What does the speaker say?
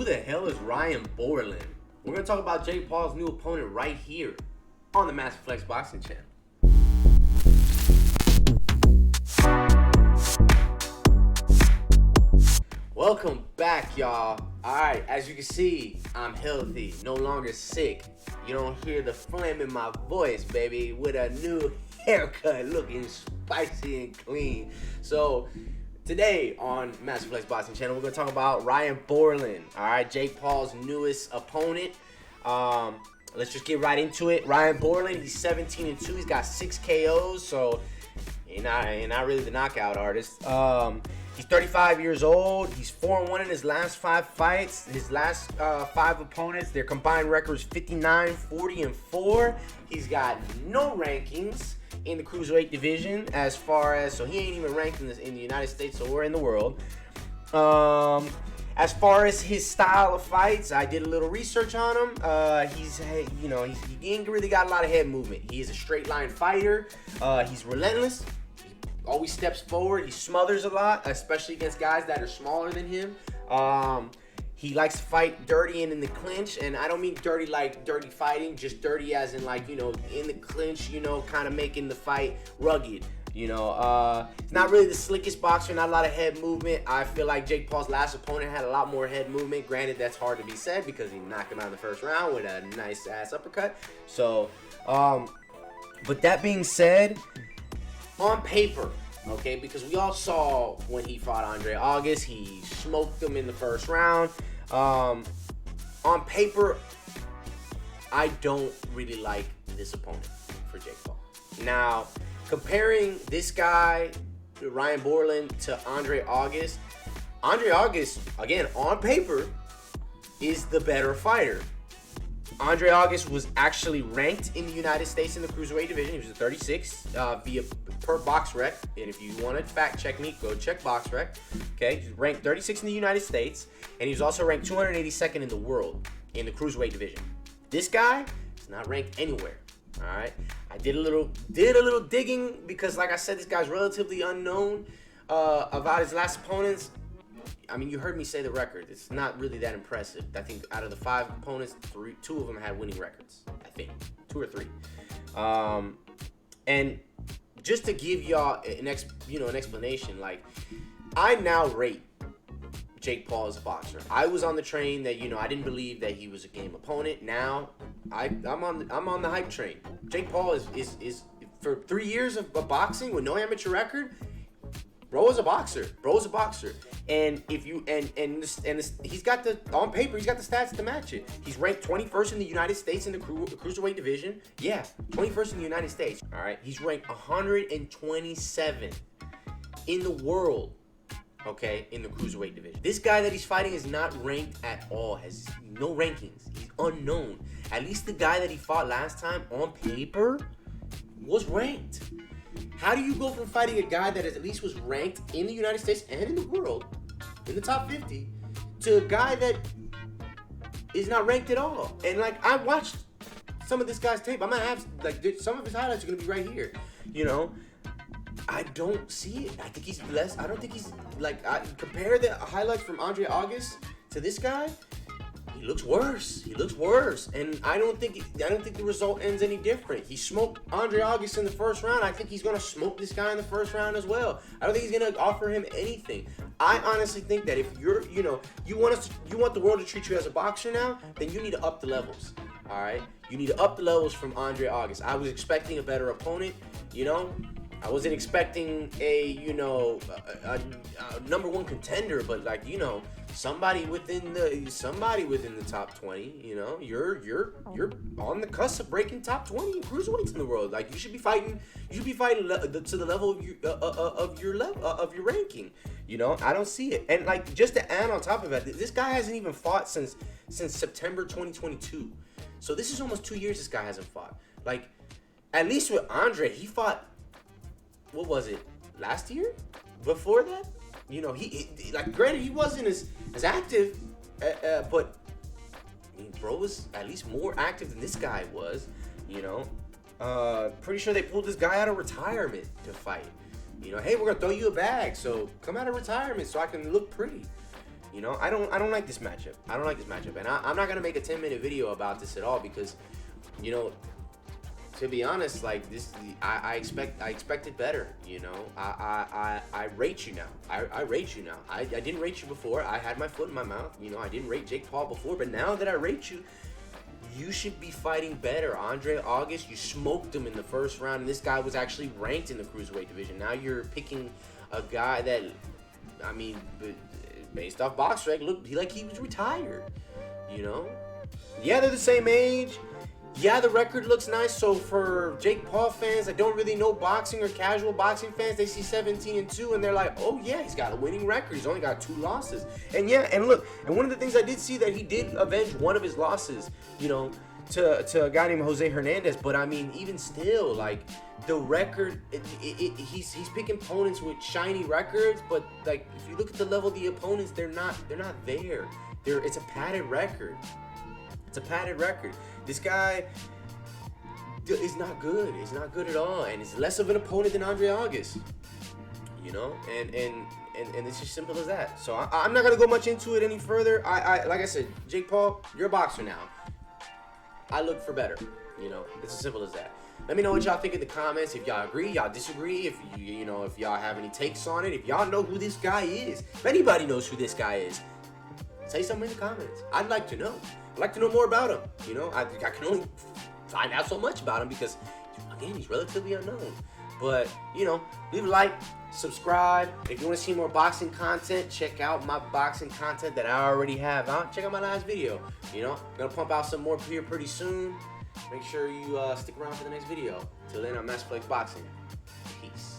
the hell is Ryan Borland? We're going to talk about Jake Paul's new opponent right here on the Master Flex Boxing channel. Welcome back, y'all. Alright, as you can see, I'm healthy, no longer sick. You don't hear the phlegm in my voice, baby, with a new haircut looking spicy and clean. So, today on Master Flex Boxing channel, we're going to talk about Ryan Borland. Alright, Jake Paul's newest opponent. Let's just get right into it. Ryan Borland, he's 17-2. He's got 6 KOs, so he's not really the knockout artist. He's 35 years old. He's 4-1 in his last 5 fights. His last 5 opponents, their combined record is 59, 40, and 4. He's got no rankings in the cruiserweight division so he ain't even ranked in the United States or in the world. As far as his style of fights, I did a little research on him. He ain't really got a lot of head movement. He is a straight line fighter. He's relentless. Always steps forward. He smothers a lot, especially against guys that are smaller than him. He likes to fight dirty and in the clinch, and I don't mean dirty like dirty fighting, just dirty as in like, in the clinch, kind of making the fight rugged. He's not really the slickest boxer, not a lot of head movement. I feel like Jake Paul's last opponent had a lot more head movement. Granted, that's hard to be said because he knocked him out in the first round with a nice ass uppercut. So, but that being said, on paper, okay, because we all saw when he fought Andre August, he smoked him in the first round. On paper, I don't really like this opponent for Jake Paul. Now, comparing this guy, Ryan Borland, to Andre August, again, on paper, is the better fighter. Andre August was actually ranked in the United States in the cruiserweight division. He was a 36 per BoxRec. And if you want to fact check me, go check BoxRec. Okay, he's ranked 36 in the United States, and he was also ranked 282nd in the world in the cruiserweight division. This guy is not ranked anywhere. All right, I did a little digging because, like I said, this guy's relatively unknown about his last opponents. I mean, you heard me say the record. It's not really that impressive. I think out of the 5 opponents, 2 of them had winning records. I think 2 or 3. And just to give y'all an explanation, like, I now rate Jake Paul as a boxer. I was on the train that I didn't believe that he was a game opponent. Now I'm on the hype train. Jake Paul is for 3 years of boxing with no amateur record. Bro is a boxer. And if you he's got on paper he's got the stats to match it. He's ranked 21st in the United States in the cruiserweight division. Yeah, 21st in the United States. All right, he's ranked 127 in the world. Okay, in the cruiserweight division. This guy that he's fighting is not ranked at all. Has no rankings. He's unknown. At least the guy that he fought last time on paper was ranked. How do you go from fighting a guy that at least was ranked in the United States and in the world, in the top 50, to a guy that is not ranked at all? And like, I watched some of this guy's tape. I'm gonna have some of his highlights are gonna be right here. I don't see it. I think he's less. I don't think he's compare the highlights from Andre August to this guy. He looks worse. And I don't think the result ends any different. He smoked Andre August in the first round. I think he's gonna smoke this guy in the first round as well. I don't think he's gonna offer him anything. I honestly think that if you're, you want the world to treat you as a boxer now, then you need to up the levels. All right, you need to up the levels from Andre August. I was expecting a better opponent. I wasn't expecting a number 1 contender, but somebody within the top 20. You're on the cusp of breaking top 20 cruiserweights in the world. Like, you should be fighting to the level of your ranking. I don't see it. And like, just to add on top of it, this guy hasn't even fought since September 2022. So this is almost 2 years this guy hasn't fought. Like, at least with Andre, he fought. What was it? Last year? Before that? He granted, he wasn't as active, but bro was at least more active than this guy was. Pretty sure they pulled this guy out of retirement to fight. Hey, we're gonna throw you a bag, so come out of retirement so I can look pretty. You know, I don't like this matchup. I don't like this matchup, and I'm not gonna make a 10-minute video about this at all because, you know, to be honest, like this, I expected better. You know, I rate you now. I rate you now. I didn't rate you before. I had my foot in my mouth. You know, I didn't rate Jake Paul before, but now that I rate you, you should be fighting better. Andre August, you smoked him in the first round, and this guy was actually ranked in the cruiserweight division. Now you're picking a guy that, I mean, based off BoxRec, looked like he was retired. You know, yeah, they're the same age. Yeah, the record looks nice. So for Jake Paul fans that don't really know boxing or casual boxing fans, they see 17-2 and they're like, oh yeah, he's got a winning record. He's only got 2 losses. And yeah, and look, and one of the things I did see that he did avenge one of his losses, you know, to a guy named Jose Hernandez. But I mean, even still, like the record, he's picking opponents with shiny records. But like, if you look at the level of the opponents, they're not there. It's a padded record. It's a padded record. This guy is not good. He's not good at all, and he's less of an opponent than Andre August. You know, and it's just simple as that. So I'm not gonna go much into it any further. I like I said, Jake Paul, you're a boxer now. I look for better. You know, it's as simple as that. Let me know what y'all think in the comments. If y'all agree, y'all disagree. If you know, if y'all have any takes on it. If y'all know who this guy is. If anybody knows who this guy is, say something in the comments. I'd like to know. I'd like to know more about him. You know, I can only find out so much about him because, again, he's relatively unknown. But, you know, leave a like, subscribe. If you want to see more boxing content, check out my boxing content that I already have out. Check out my last video. You know, I'm going to pump out some more here pretty soon. Make sure you stick around for the next video. Till then, I'm Masterflex Boxing. Peace.